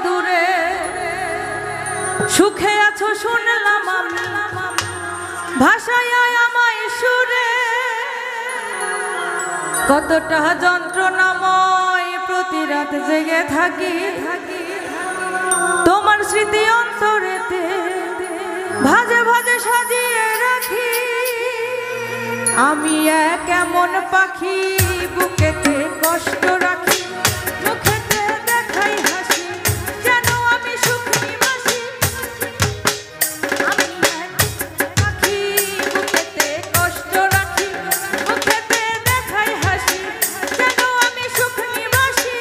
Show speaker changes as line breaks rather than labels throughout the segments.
দূরে, সুখে আছো শুনলাম আমি, ভাষায় আমায় সুরে। কতটা যন্ত্রণাময় প্রতি রাত জেগে থাকি, তোমার স্মৃতি অন্তরেতে ভাজে ভাজে সাজিয়ে রাখি। আমি এক এমন পাখি বুকেতে কষ্ট রাখি, মুখেতে দেখাই হাসি, যেন আমি সুখ নিবাসী। আমি এক পাখি বুকেতে কষ্ট রাখি, মুখেতে দেখাই হাসি, যেন আমি সুখ নিবাসী।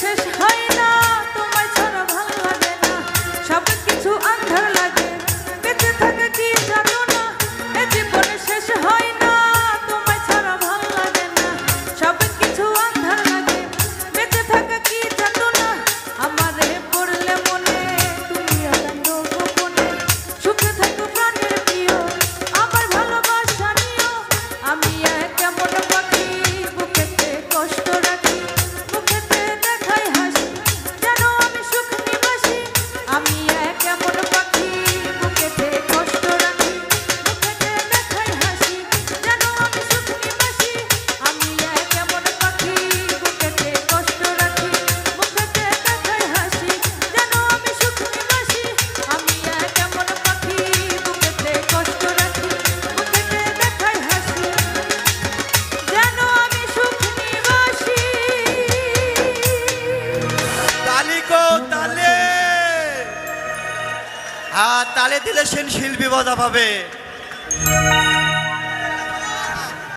শেষ হয় না, তোমায় ছাড়া ভালো লাগে না, সব কিছু আন্ধার লাগে, বেঁচে থাকে কি জানো না। এ জীবনে শেষ হয় না, তোমায় ছাড়া ভালো লাগে না, সব কিছু আন্ধার লাগে, বেঁচে থাকে কি জানো না। আমারে পড়লে মনে তুমি কাঁদো গোপনে, সুখে থাকো প্রাণের প্রিয়, আমার ভালোবাসা নিও। আমি এক এমন পাখি বুকেতে কষ্ট রাখি, মুখেতে দেখাই হাসি, যেন আমি সুখ নিবাসী। আমি এক এমন পাখি বুকেতে কষ্ট রাখি, মুখেতে দেখাই হাসি, যেন আমি সুখ নিবাসী। আমি এক এমন পাখি বুকেতে কষ্ট রাখি, মুখেতে দেখাই হাসি, যেন আমি সুখ নিবাসী। আমি এক এমন পাখি বুকেতে কষ্ট রাখি, মুখেতে দেখাই হাসি, যেন আমি সুখ নিবাসী।
তালে হ্যাঁ, তালে দিলে সেন শিল্পী বজা পাবে।